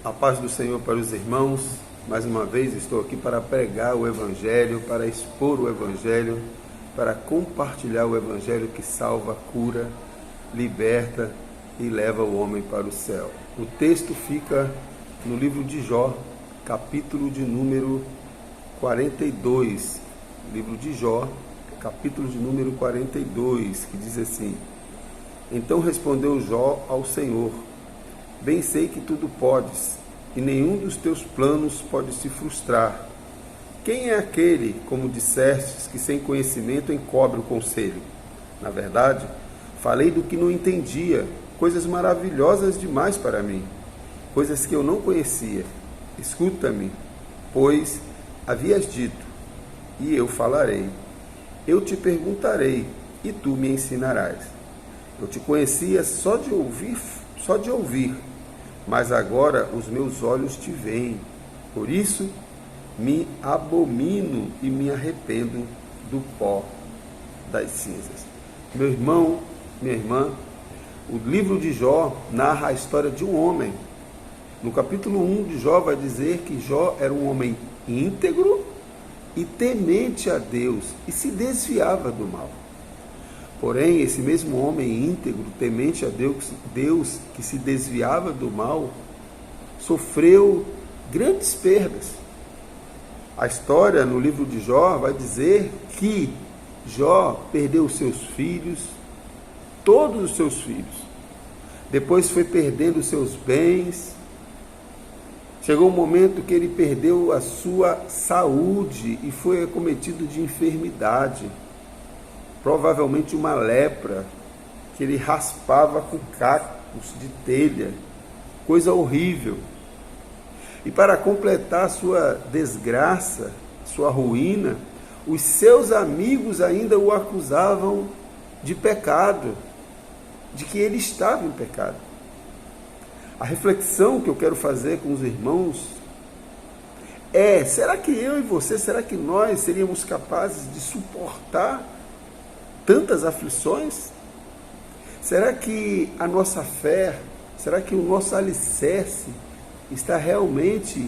A paz do Senhor para os irmãos. Mais uma vez estou aqui para pregar o Evangelho, para expor o Evangelho, para compartilhar o Evangelho que salva, cura, liberta e leva o homem para o céu. O texto fica no livro de Jó, capítulo de número 42. Livro de Jó, capítulo de número 42, que diz assim: Então respondeu Jó ao Senhor: Bem sei que tudo podes, e nenhum dos teus planos pode se frustrar. Quem é aquele, como dissestes, que sem conhecimento encobre o conselho? Na verdade, falei do que não entendia, coisas maravilhosas demais para mim, coisas que eu não conhecia. Escuta-me, pois havias dito, e eu falarei. Eu te perguntarei, e tu me ensinarás. Eu te conhecia só de ouvir, mas agora os meus olhos te veem. Por isso me abomino e me arrependo do pó das cinzas. Meu irmão, minha irmã, o livro de Jó narra a história de um homem. No capítulo 1 de Jó vai dizer que Jó era um homem íntegro e temente a Deus e se desviava do mal. Porém, esse mesmo homem íntegro, temente a Deus que se desviava do mal, sofreu grandes perdas. A história no livro de Jó vai dizer que Jó perdeu os seus filhos, todos os seus filhos. Depois foi perdendo os seus bens. Chegou um momento que ele perdeu a sua saúde e foi acometido de enfermidade. Provavelmente uma lepra, que ele raspava com cacos de telha, coisa horrível. E para completar sua desgraça, sua ruína, os seus amigos ainda o acusavam de pecado, de que ele estava em pecado. A reflexão que eu quero fazer com os irmãos é: será que eu e você, será que nós seríamos capazes de suportar tantas aflições? Será que a nossa fé, será que o nosso alicerce está realmente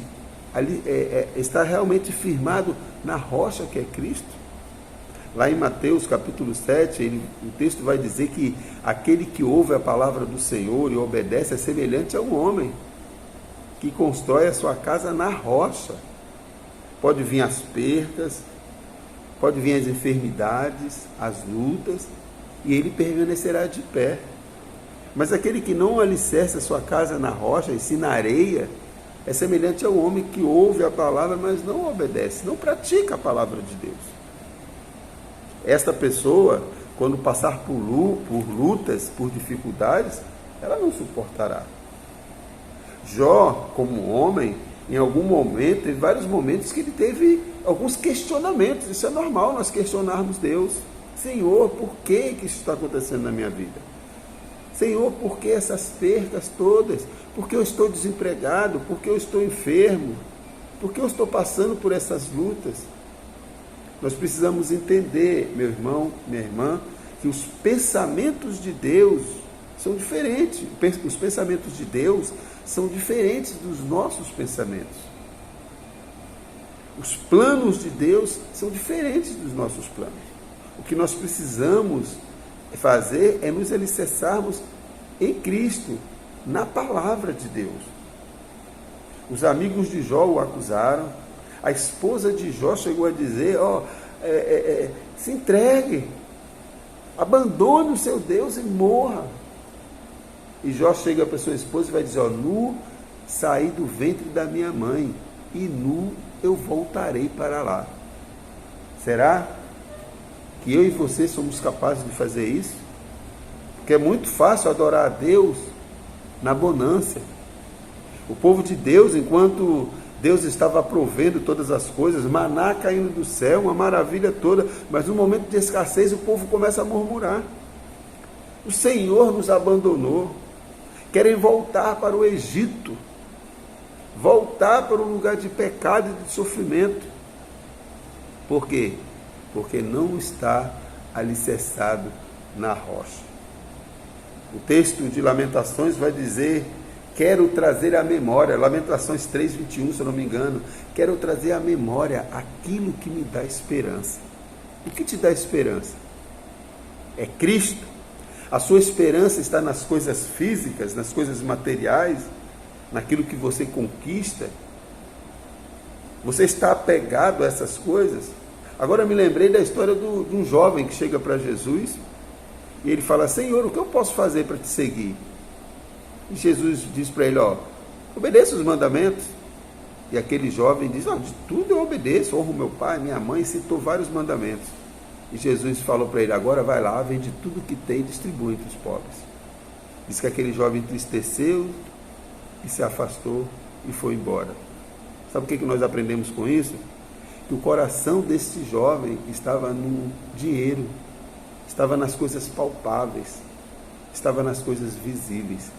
firmado na rocha que é Cristo? Lá em Mateus capítulo 7, o texto vai dizer que aquele que ouve a palavra do Senhor e obedece é semelhante a um homem que constrói a sua casa na rocha. Pode vir as percas, pode vir as enfermidades, as lutas, e ele permanecerá de pé. Mas aquele que não alicerça a sua casa na rocha, e sim na areia, é semelhante ao homem que ouve a palavra, mas não obedece, não pratica a palavra de Deus. Esta pessoa, quando passar por lutas, por dificuldades, ela não suportará. Jó, como homem, em algum momento, em vários momentos que ele teve alguns questionamentos. Isso é normal, nós questionarmos Deus. Senhor, por que isso está acontecendo na minha vida? Senhor, por que essas percas todas? Por que eu estou desempregado? Por que eu estou enfermo? Por que eu estou passando por essas lutas? Nós precisamos entender, meu irmão, minha irmã, que os pensamentos de Deus são diferentes. Os pensamentos de Deus são diferentes dos nossos pensamentos. Os planos de Deus são diferentes dos nossos planos. O que nós precisamos fazer é nos alicerçarmos em Cristo, na palavra de Deus. Os amigos de Jó o acusaram. A esposa de Jó chegou a dizer: se entregue, abandone o seu Deus e morra. E Jó chega para sua esposa e vai dizer: nu saí do ventre da minha mãe, e nu eu voltarei para lá. Será que eu e você somos capazes de fazer isso? Porque é muito fácil adorar a Deus na bonança. O povo de Deus, enquanto Deus estava provendo todas as coisas, maná caindo do céu, uma maravilha toda, mas no momento de escassez o povo começa a murmurar. O Senhor nos abandonou. Querem voltar para o Egito, voltar para um lugar de pecado e de sofrimento. Por quê? Porque não está alicerçado na rocha. O texto de Lamentações vai dizer quero trazer à memória, Lamentações 3:21, se eu não me engano, quero trazer à memória aquilo que me dá esperança. O que te dá esperança? É Cristo. A sua esperança está nas coisas físicas, nas coisas materiais, naquilo que você conquista. Você está apegado a essas coisas? Agora eu me lembrei da história de um jovem que chega para Jesus e ele fala: Senhor, o que eu posso fazer para te seguir? E Jesus diz para ele: obedeça os mandamentos. E aquele jovem diz: de tudo eu obedeço, honro meu pai, minha mãe, citou vários mandamentos. E Jesus falou para ele: agora vai lá, vende tudo que tem e distribui entre os pobres. Diz que aquele jovem entristeceu e se afastou e foi embora. Sabe o que nós aprendemos com isso? Que o coração desse jovem estava no dinheiro, estava nas coisas palpáveis, estava nas coisas visíveis.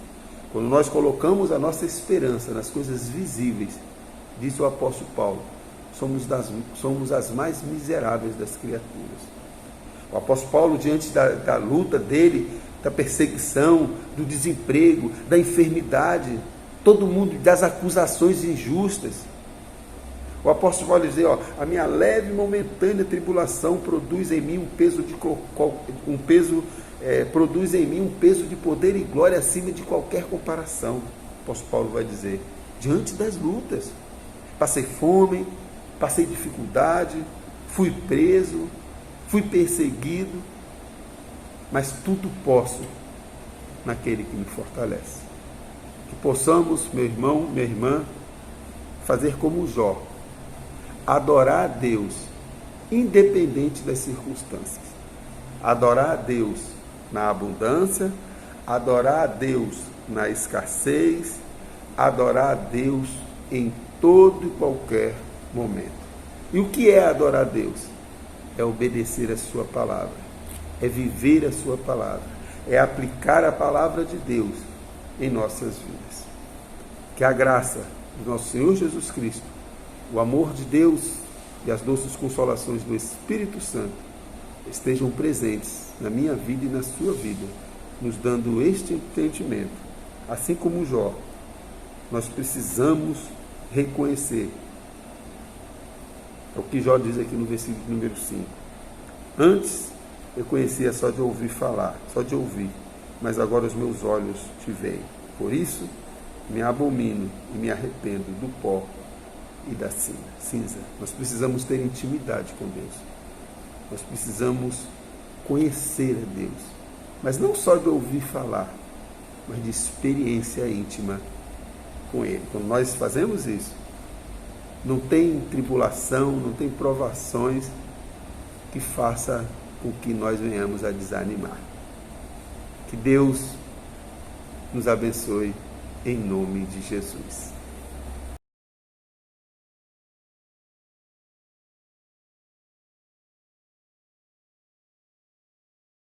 Quando nós colocamos a nossa esperança nas coisas visíveis, diz o apóstolo Paulo, somos as mais miseráveis das criaturas. O apóstolo Paulo, diante da luta dele, da perseguição, do desemprego, da enfermidade, todo mundo, das acusações injustas, o apóstolo Paulo diz: a minha leve e momentânea tribulação produz em mim produz em mim um peso de poder e glória acima de qualquer comparação. O apóstolo Paulo vai dizer: diante das lutas, passei fome, passei dificuldade, fui preso, fui perseguido, mas tudo posso naquele que me fortalece. Que possamos, meu irmão, minha irmã, fazer como Jó, adorar a Deus, independente das circunstâncias. Adorar a Deus na abundância, adorar a Deus na escassez, adorar a Deus em todo e qualquer momento. E o que é adorar a Deus? É obedecer a sua palavra, é viver a sua palavra, é aplicar a palavra de Deus em nossas vidas. Que a graça do nosso Senhor Jesus Cristo, o amor de Deus e as doces consolações do Espírito Santo estejam presentes na minha vida e na sua vida, nos dando este entendimento. Assim como Jó, nós precisamos reconhecer o que Jó diz aqui no versículo número 5. Antes eu conhecia só de ouvir falar, só de ouvir, mas agora os meus olhos te veem. Por isso me abomino e me arrependo do pó e da cinza. Nós precisamos ter intimidade com Deus. Nós precisamos conhecer a Deus. Mas não só de ouvir falar, mas de experiência íntima com Ele. Quando nós fazemos isso, não tem tribulação, não tem provações que faça com que nós venhamos a desanimar. Que Deus nos abençoe em nome de Jesus.